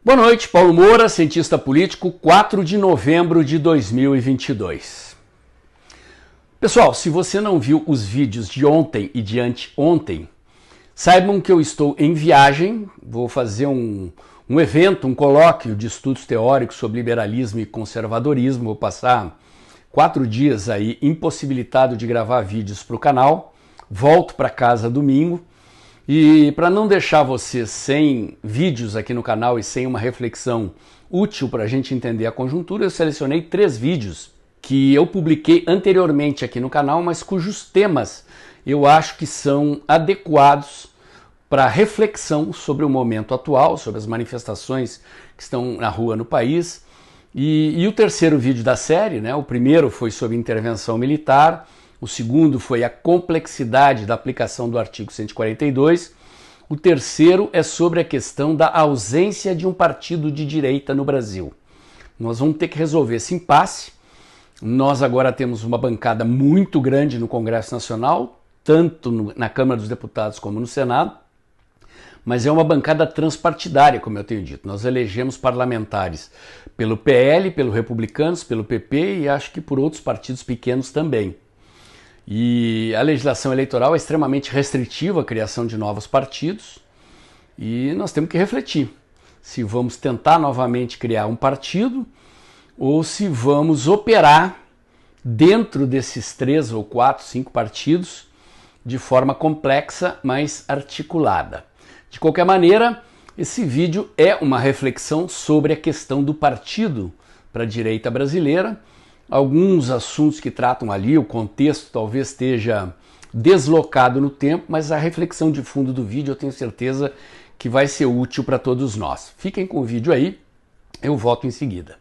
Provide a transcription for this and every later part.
Boa noite, Paulo Moura, cientista político, 4 de novembro de 2022. Pessoal, se você não viu os vídeos de ontem e de anteontem, saibam que eu estou em viagem, vou fazer um evento, um colóquio de estudos teóricos sobre liberalismo e conservadorismo, vou passar 4 dias aí impossibilitado de gravar vídeos para o canal, volto para casa domingo. E para não deixar vocês sem vídeos aqui no canal e sem uma reflexão útil para a gente entender a conjuntura, eu selecionei 3 vídeos que eu publiquei anteriormente aqui no canal, mas cujos temas eu acho que são adequados para reflexão sobre o momento atual, sobre as manifestações que estão na rua no país. E o terceiro vídeo da série, né, o primeiro foi sobre intervenção militar, o segundo foi a complexidade da aplicação do artigo 142, o terceiro é sobre a questão da ausência de um partido de direita no Brasil. Nós vamos ter que resolver esse impasse. Nós agora temos uma bancada muito grande no Congresso Nacional, tanto na Câmara dos Deputados como no Senado, mas é uma bancada transpartidária, como eu tenho dito. Nós elegemos parlamentares pelo PL, pelo Republicanos, pelo PP e acho que por outros partidos pequenos também. E a legislação eleitoral é extremamente restritiva à criação de novos partidos e nós temos que refletir se vamos tentar novamente criar um partido ou se vamos operar dentro desses 3 ou 4, 5 partidos de forma complexa, mas articulada. De qualquer maneira, esse vídeo é uma reflexão sobre a questão do partido para a direita brasileira. Alguns assuntos que tratam ali, o contexto talvez esteja deslocado no tempo, mas a reflexão de fundo do vídeo eu tenho certeza que vai ser útil para todos nós. Fiquem com o vídeo aí, eu volto em seguida.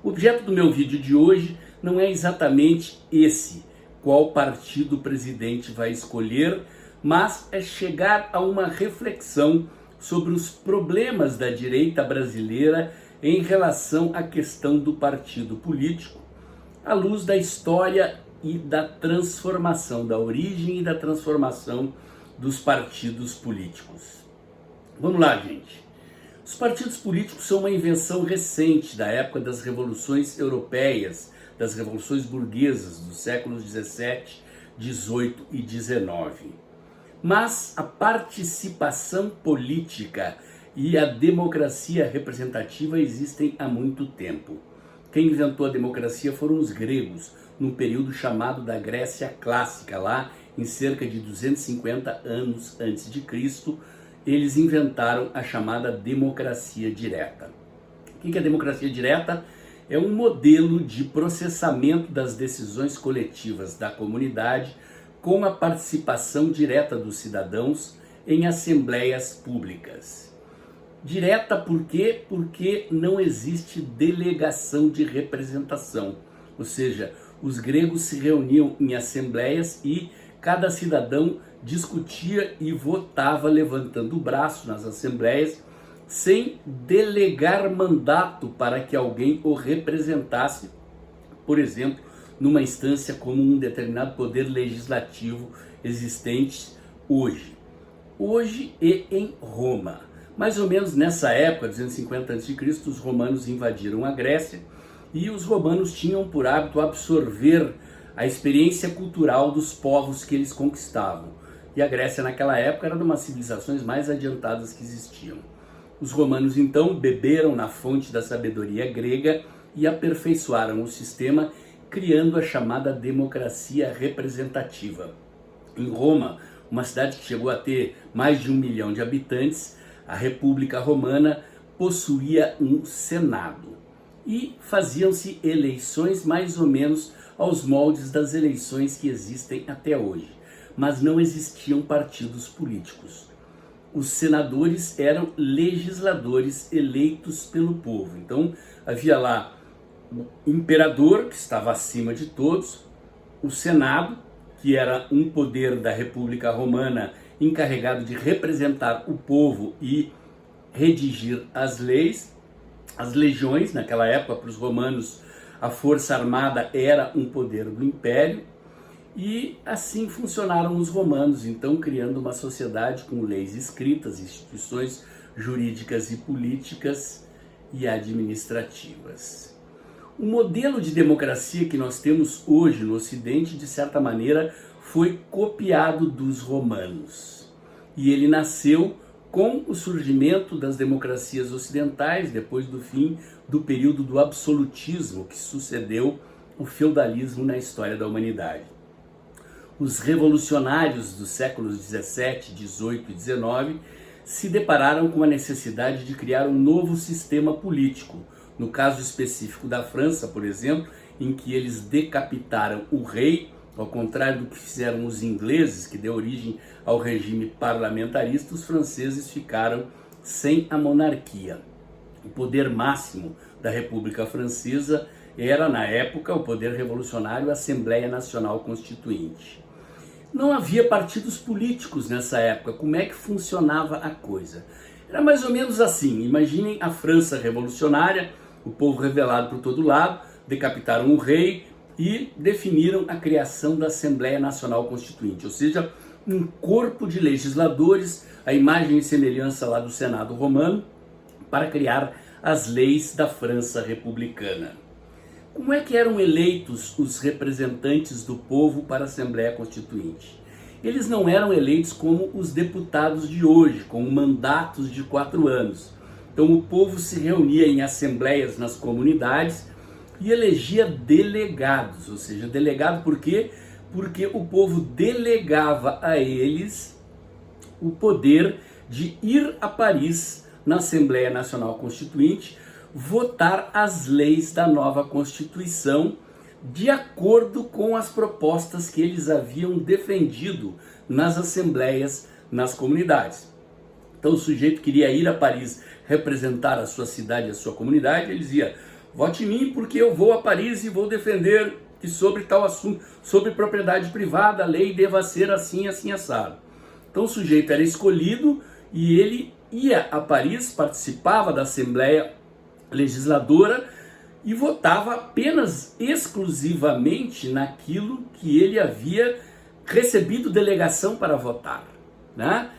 O objeto do meu vídeo de hoje não é exatamente esse, qual partido o presidente vai escolher, mas é chegar a uma reflexão sobre os problemas da direita brasileira em relação à questão do partido político, à luz da história e da transformação, da origem e da transformação dos partidos políticos. Vamos lá, gente. Os partidos políticos são uma invenção recente da época das revoluções europeias, das revoluções burguesas dos séculos 17, 18 e 19. Mas a participação política e a democracia representativa existem há muito tempo. Quem inventou a democracia foram os gregos, num período chamado da Grécia Clássica, lá em cerca de 250 anos antes de Cristo, eles inventaram a chamada democracia direta. O que é a democracia direta? É um modelo de processamento das decisões coletivas da comunidade com a participação direta dos cidadãos em assembleias públicas. Direta por quê? Porque não existe delegação de representação, ou seja, os gregos se reuniam em assembleias e cada cidadão discutia e votava levantando o braço nas assembleias sem delegar mandato para que alguém o representasse, por exemplo, numa instância como um determinado poder legislativo existente hoje. Hoje e em Roma. Mais ou menos nessa época, 250 a.C., os romanos invadiram a Grécia e os romanos tinham por hábito absorver a experiência cultural dos povos que eles conquistavam. E a Grécia naquela época era uma das civilizações mais adiantadas que existiam. Os romanos então beberam na fonte da sabedoria grega e aperfeiçoaram o sistema, criando a chamada democracia representativa. Em Roma, uma cidade que chegou a ter mais de 1 milhão de habitantes, a República Romana possuía um Senado e faziam-se eleições mais ou menos aos moldes das eleições que existem até hoje, mas não existiam partidos políticos. Os senadores eram legisladores eleitos pelo povo, então havia lá o imperador, que estava acima de todos, o Senado, que era um poder da República Romana encarregado de representar o povo e redigir as leis, as legiões. Naquela época, para os romanos, a força armada era um poder do império, e assim funcionaram os romanos, então criando uma sociedade com leis escritas, instituições jurídicas e políticas e administrativas. O modelo de democracia que nós temos hoje no Ocidente, de certa maneira, foi copiado dos romanos. E ele nasceu com o surgimento das democracias ocidentais, depois do fim do período do absolutismo que sucedeu o feudalismo na história da humanidade. Os revolucionários dos séculos 17, 18 e 19 se depararam com a necessidade de criar um novo sistema político. No caso específico da França, por exemplo, em que eles decapitaram o rei, ao contrário do que fizeram os ingleses, que deu origem ao regime parlamentarista, os franceses ficaram sem a monarquia. O poder máximo da República Francesa era, na época, o poder revolucionário, a Assembleia Nacional Constituinte. Não havia partidos políticos nessa época. Como é que funcionava a coisa? Era mais ou menos assim. Imaginem a França revolucionária, o povo revelado por todo lado, decapitaram o rei e definiram a criação da Assembleia Nacional Constituinte, ou seja, um corpo de legisladores, a imagem e semelhança lá do Senado romano, para criar as leis da França republicana. Como é que eram eleitos os representantes do povo para a Assembleia Constituinte? Eles não eram eleitos como os deputados de hoje, com mandatos de 4 anos. Então o povo se reunia em assembleias nas comunidades e elegia delegados, ou seja, delegado por quê? Porque o povo delegava a eles o poder de ir a Paris, na Assembleia Nacional Constituinte, votar as leis da nova Constituição de acordo com as propostas que eles haviam defendido nas assembleias, nas comunidades. Então o sujeito queria ir a Paris representar a sua cidade, a sua comunidade, ele dizia: vote em mim porque eu vou a Paris e vou defender que sobre tal assunto, sobre propriedade privada, a lei deva ser assim, assim, assado. Então o sujeito era escolhido e ele ia a Paris, participava da Assembleia Legisladora e votava apenas exclusivamente naquilo que ele havia recebido delegação para votar, né?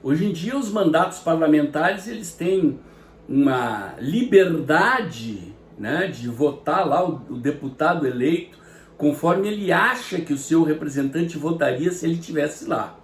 Hoje em dia os mandatos parlamentares eles têm uma liberdade, né, de votar lá o deputado eleito conforme ele acha que o seu representante votaria se ele estivesse lá.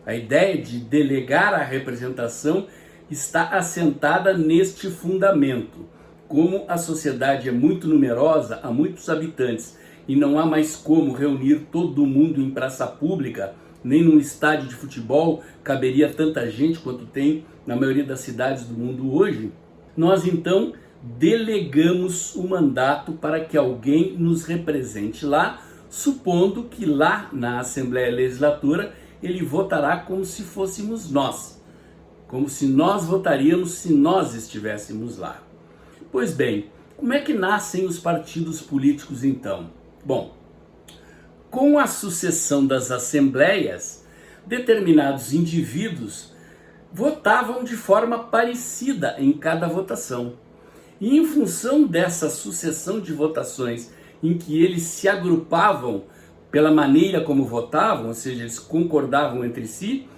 A ideia de delegar a representação está assentada neste fundamento. Como a sociedade é muito numerosa, há muitos habitantes, e não há mais como reunir todo mundo em praça pública, nem num estádio de futebol caberia tanta gente quanto tem na maioria das cidades do mundo hoje, nós então delegamos o mandato para que alguém nos represente lá, supondo que lá na Assembleia Legislatura ele votará como se fôssemos nós, como se nós votaríamos se nós estivéssemos lá. Pois bem, como é que nascem os partidos políticos então? Bom, com a sucessão das assembleias, determinados indivíduos votavam de forma parecida em cada votação. E em função dessa sucessão de votações em que eles se agrupavam pela maneira como votavam, ou seja, eles concordavam entre si,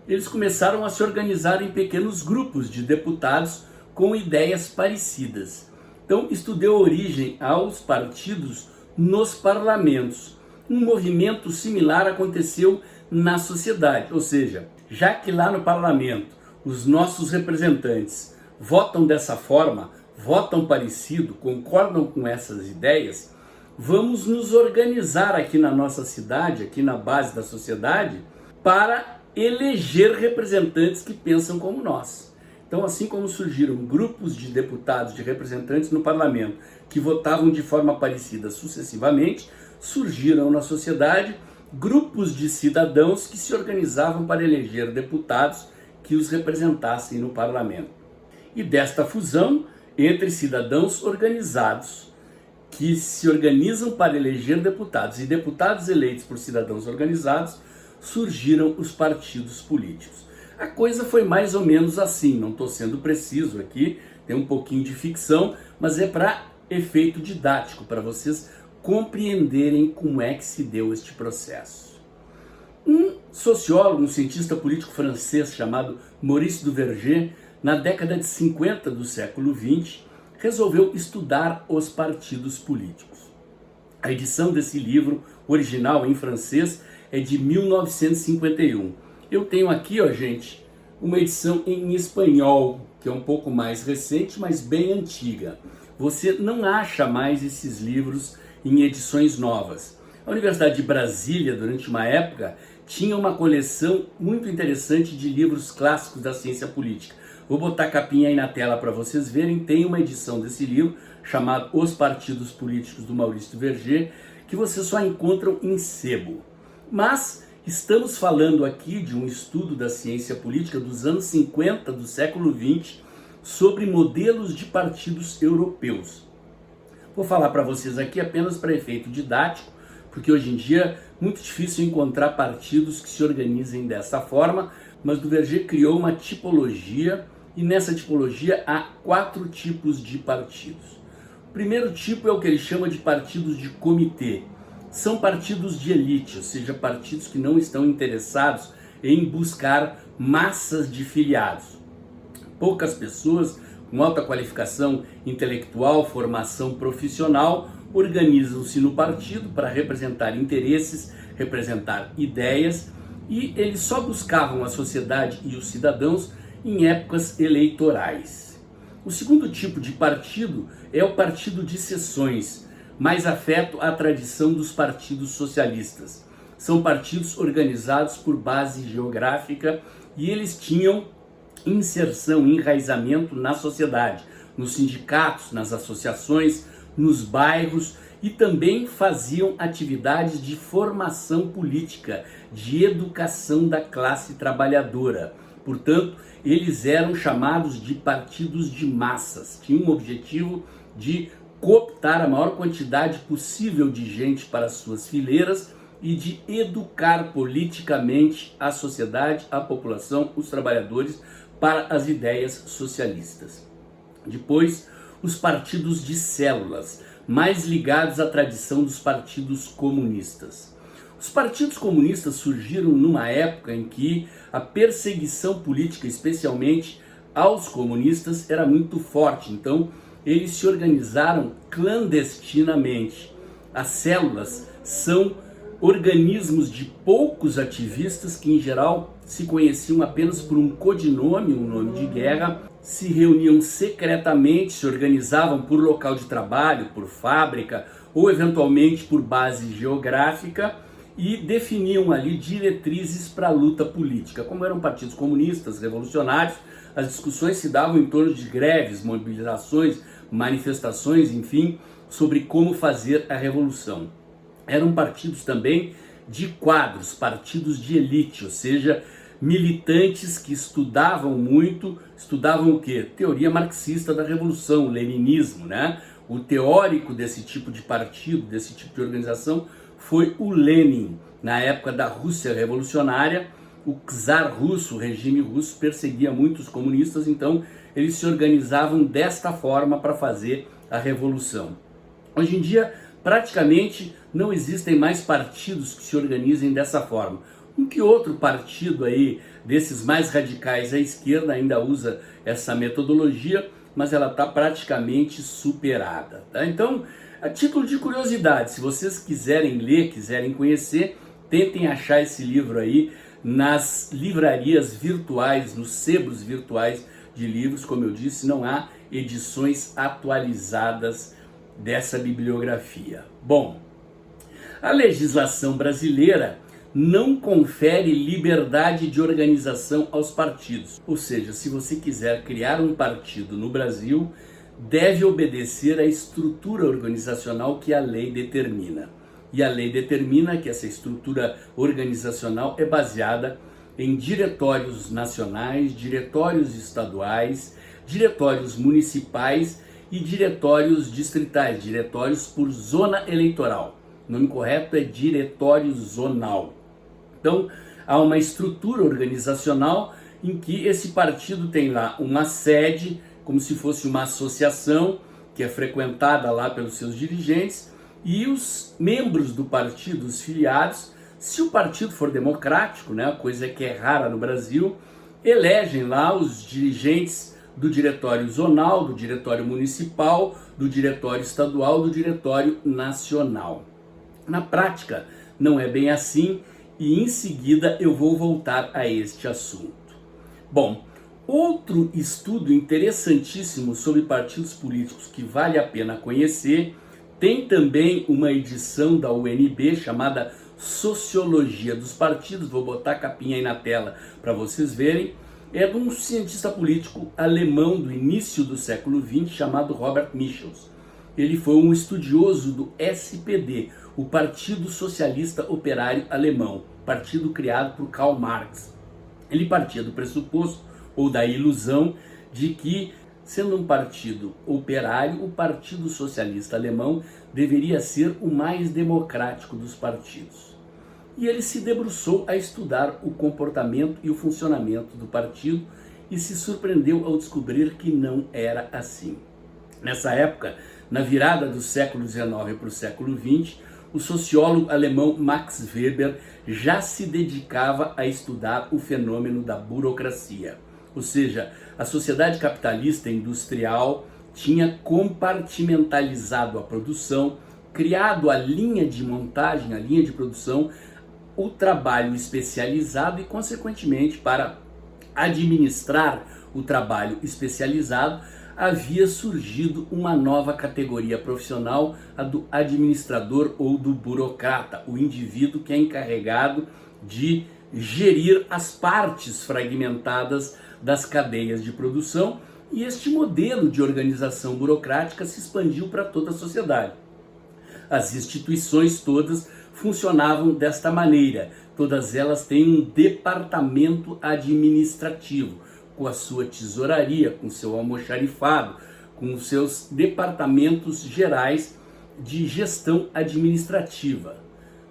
eles começaram a se organizar em pequenos grupos de deputados com ideias parecidas. Então, isso deu origem aos partidos nos parlamentos. Um movimento similar aconteceu na sociedade, ou seja, já que lá no parlamento os nossos representantes votam dessa forma, votam parecido, concordam com essas ideias, vamos nos organizar aqui na nossa cidade, aqui na base da sociedade, para eleger representantes que pensam como nós. Então, assim como surgiram grupos de deputados, de representantes no parlamento, que votavam de forma parecida sucessivamente, surgiram na sociedade grupos de cidadãos que se organizavam para eleger deputados que os representassem no parlamento. E desta fusão entre cidadãos organizados, que se organizam para eleger deputados, e deputados eleitos por cidadãos organizados, surgiram os partidos políticos. A coisa foi mais ou menos assim, não estou sendo preciso aqui, tem um pouquinho de ficção, mas é para efeito didático, para vocês compreenderem como é que se deu este processo. Um sociólogo, um cientista político francês chamado Maurice Duverger, na década de 50 do século XX, resolveu estudar os partidos políticos. A edição desse livro, original em francês, é de 1951. Eu tenho aqui, ó, gente, uma edição em espanhol, que é um pouco mais recente, mas bem antiga. Você não acha mais esses livros em edições novas. A Universidade de Brasília, durante uma época, tinha uma coleção muito interessante de livros clássicos da ciência política. Vou botar a capinha aí na tela para vocês verem. Tem uma edição desse livro chamado Os Partidos Políticos, do Maurício Verger, que vocês só encontram em sebo. Mas estamos falando aqui de um estudo da ciência política dos anos 50 do século XX sobre modelos de partidos europeus. Vou falar para vocês aqui apenas para efeito didático, porque hoje em dia é muito difícil encontrar partidos que se organizem dessa forma, mas Duverger criou uma tipologia e nessa tipologia há 4 tipos de partidos. O primeiro tipo é o que ele chama de partidos de comitê. São partidos de elite, ou seja, partidos que não estão interessados em buscar massas de filiados. Poucas pessoas com alta qualificação intelectual, formação profissional, organizam-se no partido para representar interesses, representar ideias, e eles só buscavam a sociedade e os cidadãos em épocas eleitorais. O segundo tipo de partido é o partido de seções, mais afeto à tradição dos partidos socialistas. São partidos organizados por base geográfica e eles tinham inserção, enraizamento na sociedade, nos sindicatos, nas associações, nos bairros, e também faziam atividades de formação política, de educação da classe trabalhadora. Portanto, eles eram chamados de partidos de massas, tinham o objetivo de cooptar a maior quantidade possível de gente para suas fileiras e de educar politicamente a sociedade, a população, os trabalhadores para as ideias socialistas. Depois, os partidos de células, mais ligados à tradição dos partidos comunistas. Os partidos comunistas surgiram numa época em que a perseguição política, especialmente aos comunistas, era muito forte. Então, eles se organizaram clandestinamente. As células são organismos de poucos ativistas que, em geral, se conheciam apenas por um codinome, um nome de guerra, se reuniam secretamente, se organizavam por local de trabalho, por fábrica ou eventualmente por base geográfica e definiam ali diretrizes para a luta política. Como eram partidos comunistas, revolucionários, as discussões se davam em torno de greves, mobilizações, manifestações, enfim, sobre como fazer a revolução. Eram partidos também de quadros, partidos de elite, ou seja, militantes que estudavam muito, estudavam o quê? Teoria marxista da revolução, o leninismo, né? O teórico desse tipo de partido, desse tipo de organização, foi o Lenin. Na época da Rússia revolucionária, o czar russo, o regime russo, perseguia muitos comunistas, então eles se organizavam desta forma para fazer a revolução. Hoje em dia, praticamente não existem mais partidos que se organizem dessa forma. Um que outro partido aí, desses mais radicais à esquerda, ainda usa essa metodologia, mas ela está praticamente superada. Tá? Então, a título de curiosidade, se vocês quiserem ler, quiserem conhecer, tentem achar esse livro aí nas livrarias virtuais, nos sebos virtuais de livros. Como eu disse, não há edições atualizadas dessa bibliografia. Bom, a legislação brasileira não confere liberdade de organização aos partidos. Ou seja, se você quiser criar um partido no Brasil, deve obedecer à estrutura organizacional que a lei determina. E a lei determina que essa estrutura organizacional é baseada em diretórios nacionais, diretórios estaduais, diretórios municipais e diretórios distritais, diretórios por zona eleitoral. O nome correto é diretório zonal. Então, há uma estrutura organizacional em que esse partido tem lá uma sede, como se fosse uma associação, que é frequentada lá pelos seus dirigentes, e os membros do partido, os filiados, se o partido for democrático, né, coisa que é rara no Brasil, elegem lá os dirigentes do diretório zonal, do diretório municipal, do diretório estadual, do diretório nacional. Na prática, não é bem assim e em seguida eu vou voltar a este assunto. Bom, outro estudo interessantíssimo sobre partidos políticos que vale a pena conhecer, tem também uma edição da UNB chamada Sociologia dos Partidos, vou botar a capinha aí na tela para vocês verem, é de um cientista político alemão do início do século XX chamado Robert Michels. Ele foi um estudioso do SPD, o Partido Socialista Operário Alemão, partido criado por Karl Marx. Ele partia do pressuposto ou da ilusão de que, sendo um partido operário, o Partido Socialista Alemão deveria ser o mais democrático dos partidos. E ele se debruçou a estudar o comportamento e o funcionamento do partido e se surpreendeu ao descobrir que não era assim. Nessa época, na virada do século XIX para o século XX, o sociólogo alemão Max Weber já se dedicava a estudar o fenômeno da burocracia. Ou seja, a sociedade capitalista industrial tinha compartimentalizado a produção, criado a linha de montagem, a linha de produção, o trabalho especializado e, consequentemente, para administrar o trabalho especializado, havia surgido uma nova categoria profissional, a do administrador ou do burocrata, o indivíduo que é encarregado de gerir as partes fragmentadas das cadeias de produção, e este modelo de organização burocrática se expandiu para toda a sociedade. As instituições todas funcionavam desta maneira, todas elas têm um departamento administrativo, com a sua tesouraria, com seu almoxarifado, com os seus departamentos gerais de gestão administrativa,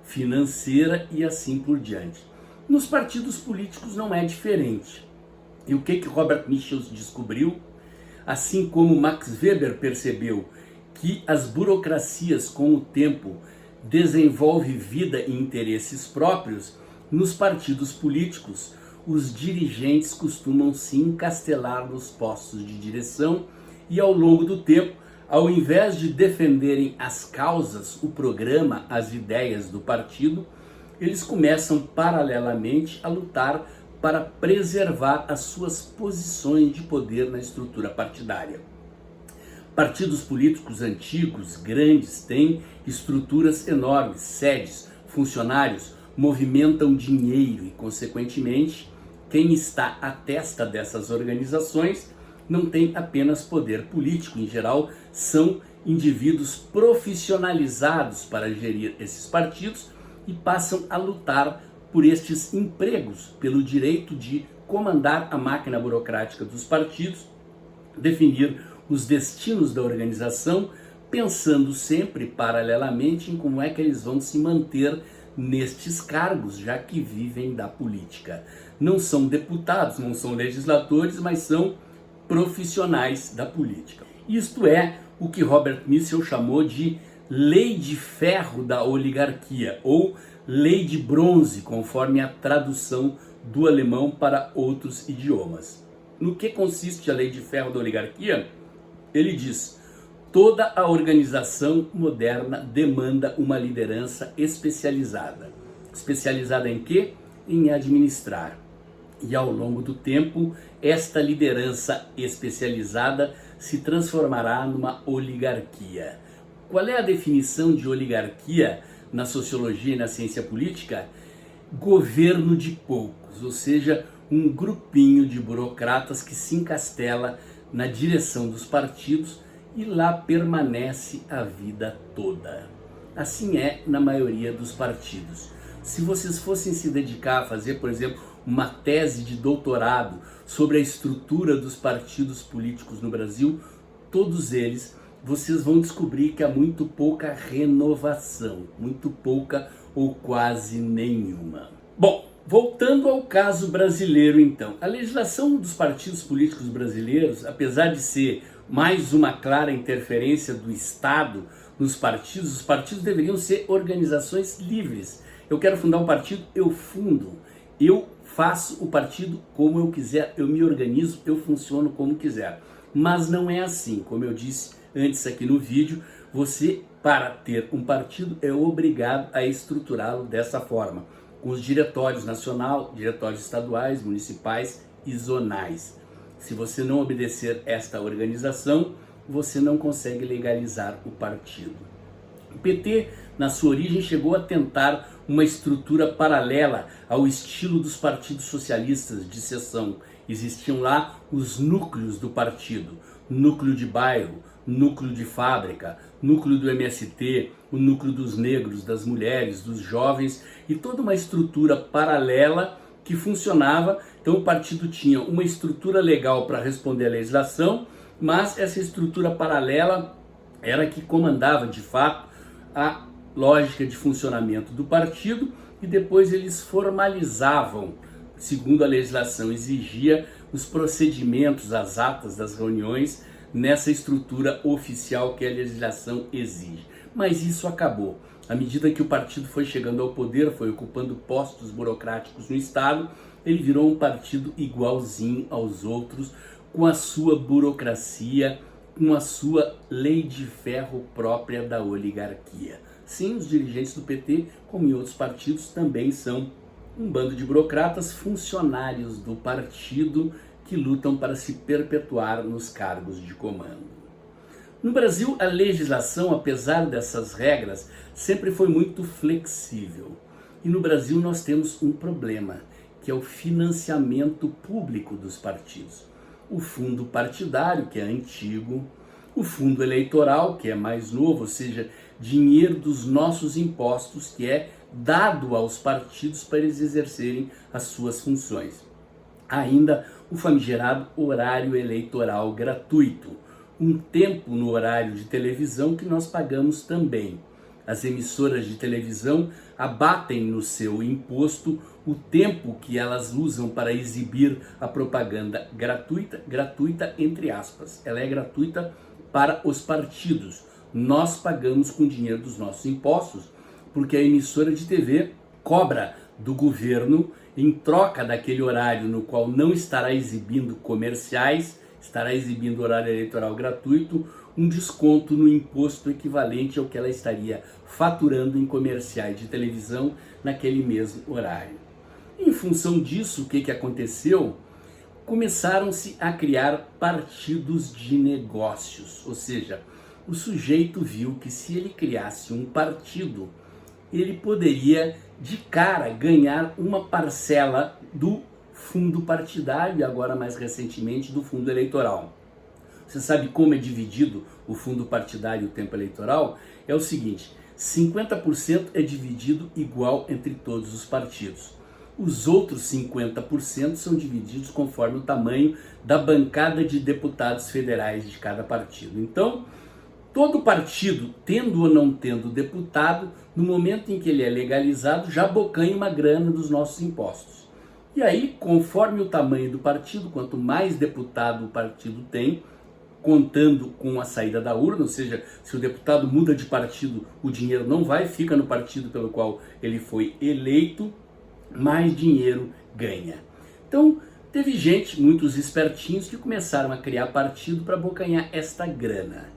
financeira e assim por diante. Nos partidos políticos não é diferente. E o que Robert Michels descobriu? Assim como Max Weber percebeu que as burocracias com o tempo desenvolvem vida e interesses próprios, nos partidos políticos os dirigentes costumam se encastelar nos postos de direção e, ao longo do tempo, ao invés de defenderem as causas, o programa, as ideias do partido, eles começam paralelamente a lutar para preservar as suas posições de poder na estrutura partidária. Partidos políticos antigos, grandes, têm estruturas enormes, sedes, funcionários, movimentam dinheiro e, consequentemente, quem está à testa dessas organizações não tem apenas poder político, em geral são indivíduos profissionalizados para gerir esses partidos e passam a lutar por estes empregos, pelo direito de comandar a máquina burocrática dos partidos, definir os destinos da organização, pensando sempre paralelamente em como é que eles vão se manter nestes cargos, já que vivem da política. Não são deputados, não são legisladores, mas são profissionais da política. Isto é o que Robert Michels chamou de lei de ferro da oligarquia, ou lei de bronze, conforme a tradução do alemão para outros idiomas. No que consiste a lei de ferro da oligarquia? Ele diz: toda a organização moderna demanda uma liderança especializada. Especializada em quê? Em administrar. E ao longo do tempo, esta liderança especializada se transformará numa oligarquia. Qual é a definição de oligarquia na sociologia e na ciência política? Governo de poucos, ou seja, um grupinho de burocratas que se encastela na direção dos partidos e lá permanece a vida toda. Assim é na maioria dos partidos. Se vocês fossem se dedicar a fazer, por exemplo, uma tese de doutorado sobre a estrutura dos partidos políticos no Brasil, todos eles, vocês vão descobrir que há muito pouca renovação, muito pouca ou quase nenhuma. Bom, voltando ao caso brasileiro então, a legislação dos partidos políticos brasileiros, apesar de ser mais uma clara interferência do Estado nos partidos, os partidos deveriam ser organizações livres. Eu quero fundar um partido, eu fundo. Eu faço o partido como eu quiser, eu me organizo, eu funciono como quiser. Mas não é assim, como eu disse antes aqui no vídeo, você, para ter um partido, é obrigado a estruturá-lo dessa forma, com os diretórios nacional, diretórios estaduais, municipais e zonais. Se você não obedecer esta organização, você não consegue legalizar o partido. O PT, na sua origem, chegou a tentar uma estrutura paralela ao estilo dos partidos socialistas de seção. Existiam lá os núcleos do partido, núcleo de bairro, núcleo de fábrica, núcleo do MST, o núcleo dos negros, das mulheres, dos jovens e toda uma estrutura paralela que funcionava. Então o partido tinha uma estrutura legal para responder à legislação, mas essa estrutura paralela era que comandava de fato a lógica de funcionamento do partido e depois eles formalizavam, segundo a legislação exigia, os procedimentos, as atas das reuniões nessa estrutura oficial que a legislação exige. Mas isso acabou. À medida que o partido foi chegando ao poder, foi ocupando postos burocráticos no Estado, ele virou um partido igualzinho aos outros, com a sua burocracia, com a sua lei de ferro própria da oligarquia. Sim, os dirigentes do PT, como em outros partidos, também são um bando de burocratas, funcionários do partido que lutam para se perpetuar nos cargos de comando. No Brasil, a legislação, apesar dessas regras, sempre foi muito flexível. E no Brasil nós temos um problema, que é o financiamento público dos partidos. O fundo partidário, que é antigo, o fundo eleitoral, que é mais novo, ou seja, dinheiro dos nossos impostos, que é dado aos partidos para eles exercerem as suas funções. Ainda o famigerado horário eleitoral gratuito, um tempo no horário de televisão que nós pagamos também. As emissoras de televisão abatem no seu imposto o tempo que elas usam para exibir a propaganda gratuita entre aspas. Ela é gratuita para os partidos. Nós pagamos com dinheiro dos nossos impostos, porque a emissora de TV cobra do governo, em troca daquele horário no qual não estará exibindo comerciais, estará exibindo horário eleitoral gratuito, um desconto no imposto equivalente ao que ela estaria faturando em comerciais de televisão naquele mesmo horário. Em função disso, o que aconteceu? Começaram-se a criar partidos de negócios, ou seja, o sujeito viu que se ele criasse um partido, ele poderia de cara ganhar uma parcela do fundo partidário e agora mais recentemente do fundo eleitoral. Você sabe como é dividido o fundo partidário e o tempo eleitoral? É o seguinte, 50% é dividido igual entre todos os partidos. Os outros 50% são divididos conforme o tamanho da bancada de deputados federais de cada partido. Então, todo partido, tendo ou não tendo deputado, no momento em que ele é legalizado, já abocanha uma grana dos nossos impostos. E aí, conforme o tamanho do partido, quanto mais deputado o partido tem, contando com a saída da urna, ou seja, se o deputado muda de partido, o dinheiro não vai, fica no partido pelo qual ele foi eleito, mais dinheiro ganha. Então, teve gente, muitos espertinhos, que começaram a criar partido para abocanhar esta grana.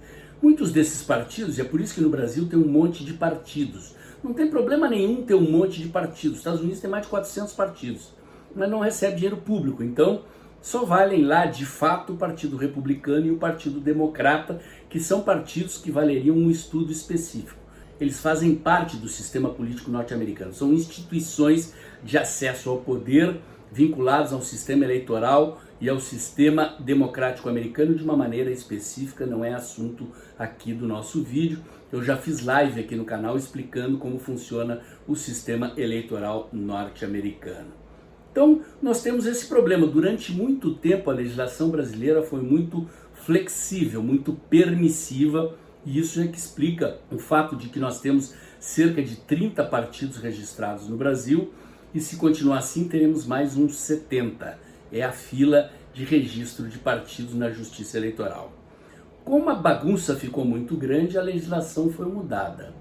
Muitos desses partidos, e é por isso que no Brasil tem um monte de partidos. Não tem problema nenhum ter um monte de partidos. Os Estados Unidos tem mais de 400 partidos, mas não recebe dinheiro público. Então, só valem lá, de fato, o Partido Republicano e o Partido Democrata, que são partidos que valeriam um estudo específico. Eles fazem parte do sistema político norte-americano. São instituições de acesso ao poder vinculados ao sistema eleitoral e ao sistema democrático americano de uma maneira específica, não é assunto aqui do nosso vídeo. Eu já fiz live aqui no canal explicando como funciona o sistema eleitoral norte-americano. Então, nós temos esse problema. Durante muito tempo, a legislação brasileira foi muito flexível, muito permissiva, e isso é que explica o fato de que nós temos cerca de 30 partidos registrados no Brasil, e se continuar assim, teremos mais uns 70. É a fila de registro de partidos na Justiça Eleitoral. Como a bagunça ficou muito grande, a legislação foi mudada.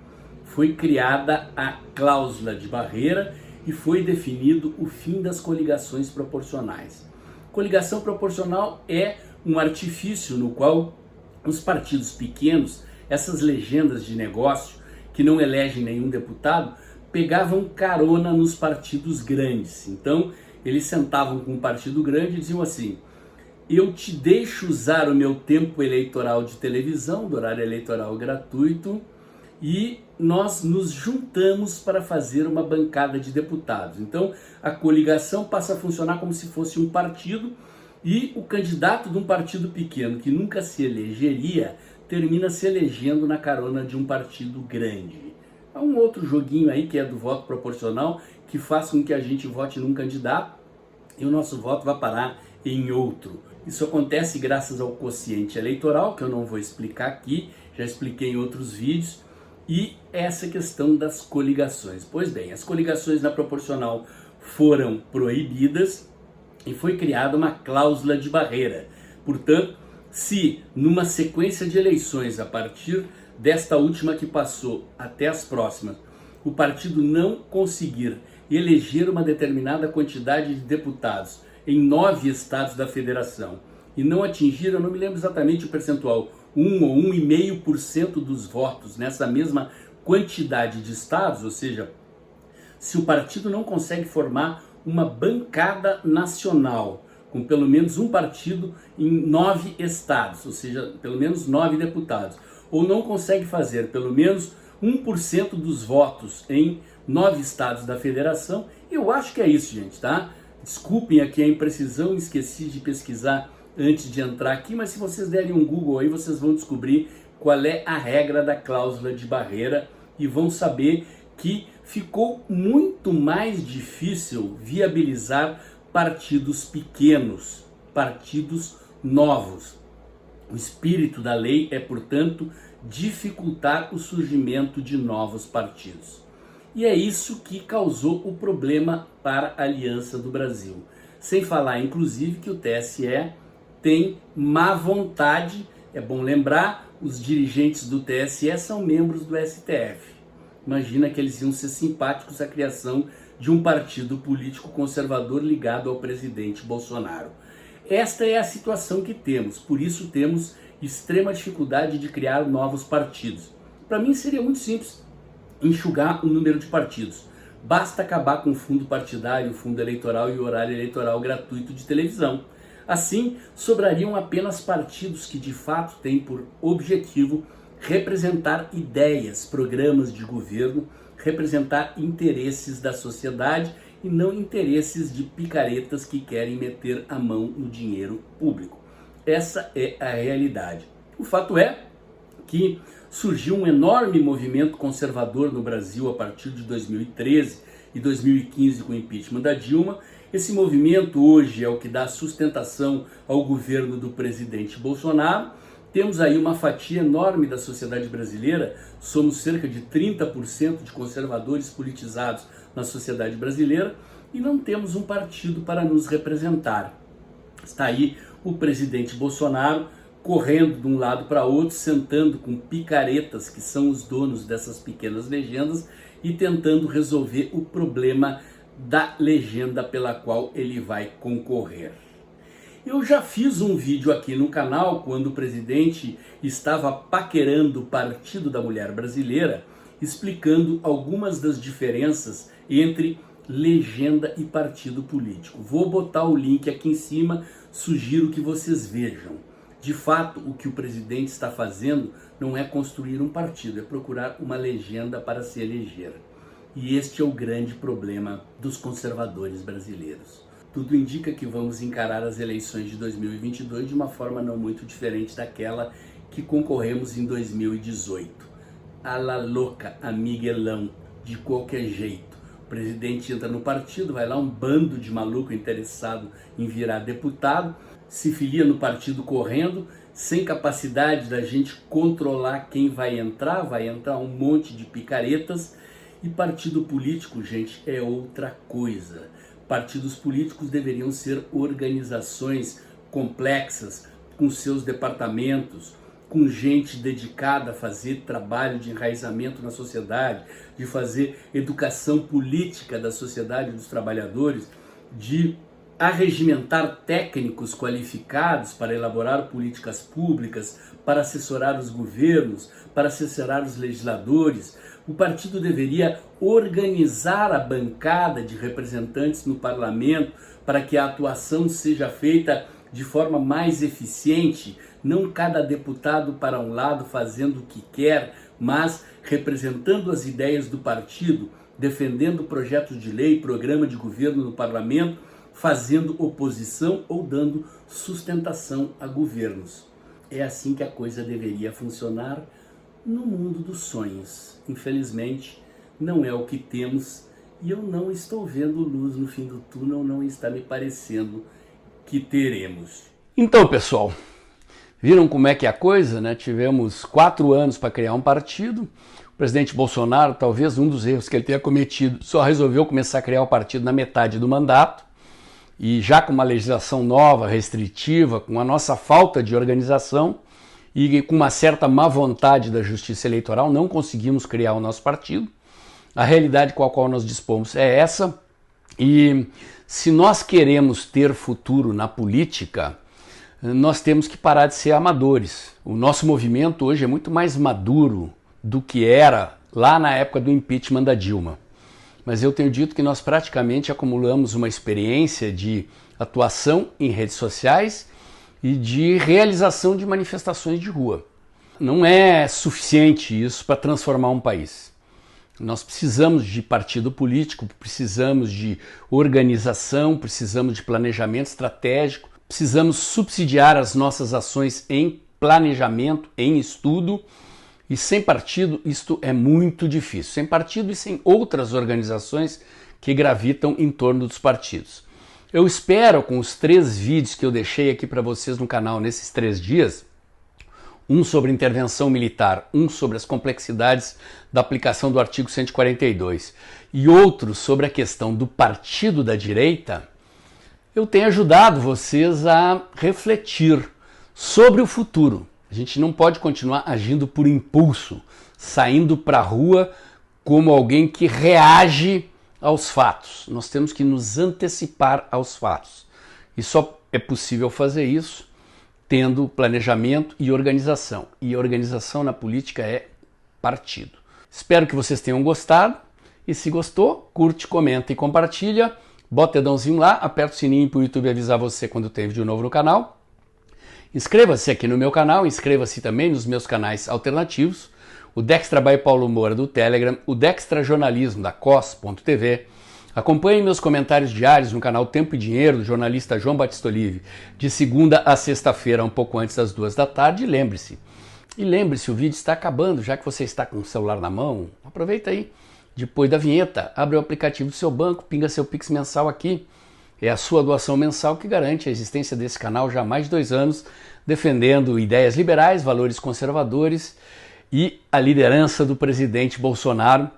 Foi criada a cláusula de barreira, e foi definido o fim das coligações proporcionais. Coligação proporcional é um artifício no qual os partidos pequenos, essas legendas de negócio que não elegem nenhum deputado, pegavam carona nos partidos grandes. Então, eles sentavam com um partido grande e diziam assim: eu te deixo usar o meu tempo eleitoral de televisão, do horário eleitoral gratuito, e nós nos juntamos para fazer uma bancada de deputados. Então, a coligação passa a funcionar como se fosse um partido, e o candidato de um partido pequeno que nunca se elegeria termina se elegendo na carona de um partido grande. Há um outro joguinho aí que é do voto proporcional, que faz com que a gente vote num candidato e o nosso voto vai parar em outro. Isso acontece graças ao quociente eleitoral, que eu não vou explicar aqui, já expliquei em outros vídeos, e essa questão das coligações. Pois bem, as coligações na proporcional foram proibidas e foi criada uma cláusula de barreira. Portanto, se numa sequência de eleições, a partir desta última que passou até as próximas, o partido não conseguir eleger uma determinada quantidade de deputados em 9 estados da federação e não atingir, eu não me lembro exatamente o percentual, 1 ou 1,5% dos votos nessa mesma quantidade de estados, ou seja, se o partido não consegue formar uma bancada nacional com pelo menos um partido em 9 estados, ou seja, pelo menos 9 deputados, ou não consegue fazer pelo menos 1% dos votos em 9 estados da federação, eu acho que é isso, gente, tá? Desculpem aqui a imprecisão, esqueci de pesquisar antes de entrar aqui, mas se vocês derem um Google aí, vocês vão descobrir qual é a regra da cláusula de barreira e vão saber que ficou muito mais difícil viabilizar partidos pequenos, partidos novos. O espírito da lei é, portanto, dificultar o surgimento de novos partidos. E é isso que causou o problema para a Aliança do Brasil. Sem falar, inclusive, que o TSE tem má vontade. É bom lembrar, os dirigentes do TSE são membros do STF. Imagina que eles iam ser simpáticos à criação de um partido político conservador ligado ao presidente Bolsonaro. Esta é a situação que temos, por isso temos extrema dificuldade de criar novos partidos. Para mim seria muito simples enxugar o número de partidos. Basta acabar com o fundo partidário, o fundo eleitoral e o horário eleitoral gratuito de televisão. Assim, sobrariam apenas partidos que de fato têm por objetivo representar ideias, programas de governo, representar interesses da sociedade e não interesses de picaretas que querem meter a mão no dinheiro público. Essa é a realidade. O fato é que surgiu um enorme movimento conservador no Brasil a partir de 2013 e 2015 com o impeachment da Dilma. Esse movimento hoje é o que dá sustentação ao governo do presidente Bolsonaro. Temos aí uma fatia enorme da sociedade brasileira, somos cerca de 30% de conservadores politizados na sociedade brasileira e não temos um partido para nos representar. Está aí o presidente Bolsonaro correndo de um lado para outro, sentando com picaretas que são os donos dessas pequenas legendas e tentando resolver o problema da legenda pela qual ele vai concorrer. Eu já fiz um vídeo aqui no canal quando o presidente estava paquerando o Partido da Mulher Brasileira, explicando algumas das diferenças entre legenda e partido político. Vou botar o link aqui em cima, sugiro que vocês vejam. De fato, o que o presidente está fazendo não é construir um partido, é procurar uma legenda para se eleger. E este é o grande problema dos conservadores brasileiros. Tudo indica que vamos encarar as eleições de 2022 de uma forma não muito diferente daquela que concorremos em 2018. A la louca, a Miguelão, de qualquer jeito. O presidente entra no partido, vai lá um bando de maluco interessado em virar deputado, se filia no partido correndo, sem capacidade da gente controlar quem vai entrar um monte de picaretas. E partido político, gente, é outra coisa. Partidos políticos deveriam ser organizações complexas, com seus departamentos, com gente dedicada a fazer trabalho de enraizamento na sociedade, de fazer educação política da sociedade dos trabalhadores, de arregimentar técnicos qualificados para elaborar políticas públicas, para assessorar os governos, para assessorar os legisladores. O partido deveria organizar a bancada de representantes no parlamento para que a atuação seja feita de forma mais eficiente, não cada deputado para um lado fazendo o que quer, mas representando as ideias do partido, defendendo projetos de lei, programa de governo no parlamento, fazendo oposição ou dando sustentação a governos. É assim que a coisa deveria funcionar no mundo dos sonhos. Infelizmente, não é o que temos e eu não estou vendo luz no fim do túnel, não está me parecendo que teremos. Então, pessoal, viram como é que é a coisa, né? Tivemos 4 anos para criar um partido. O presidente Bolsonaro, talvez um dos erros que ele tenha cometido, só resolveu começar a criar o partido na metade do mandato. E já com uma legislação nova, restritiva, com a nossa falta de organização e com uma certa má vontade da Justiça Eleitoral, não conseguimos criar o nosso partido. A realidade com a qual nós dispomos é essa. E se nós queremos ter futuro na política, nós temos que parar de ser amadores. O nosso movimento hoje é muito mais maduro do que era lá na época do impeachment da Dilma. Mas eu tenho dito que nós praticamente acumulamos uma experiência de atuação em redes sociais e de realização de manifestações de rua. Não é suficiente isso para transformar um país. Nós precisamos de partido político, precisamos de organização, precisamos de planejamento estratégico, precisamos subsidiar as nossas ações em planejamento, em estudo. E sem partido, isto é muito difícil. Sem partido e sem outras organizações que gravitam em torno dos partidos. Eu espero, com os 3 vídeos que eu deixei aqui para vocês no canal nesses 3 dias, um sobre intervenção militar, um sobre as complexidades da aplicação do artigo 142 e outro sobre a questão do partido da direita, eu tenho ajudado vocês a refletir sobre o futuro. A gente não pode continuar agindo por impulso, saindo para a rua como alguém que reage aos fatos. Nós temos que nos antecipar aos fatos. E só é possível fazer isso tendo planejamento e organização. E organização na política é partido. Espero que vocês tenham gostado. E se gostou, curte, comenta e compartilha. Bota o dedãozinho lá, aperta o sininho para o YouTube avisar você quando tem vídeo novo no canal. Inscreva-se aqui no meu canal, inscreva-se também nos meus canais alternativos, o Dextra by Paulo Moura do Telegram, o Dextra Jornalismo da COS.tv. Acompanhe meus comentários diários no canal Tempo e Dinheiro do jornalista João Batista Olive, de segunda a sexta-feira, um pouco antes das 2 da tarde. E lembre-se, o vídeo está acabando, já que você está com o celular na mão, aproveita aí. Depois da vinheta, abre o aplicativo do seu banco, pinga seu Pix mensal aqui. É a sua doação mensal que garante a existência desse canal já há mais de 2 anos, defendendo ideias liberais, valores conservadores e a liderança do presidente Bolsonaro,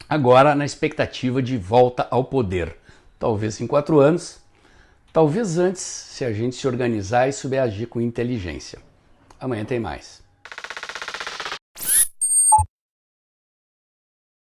agora na expectativa de volta ao poder. Talvez em 4 anos, talvez antes, se a gente se organizar e souber agir com inteligência. Amanhã tem mais.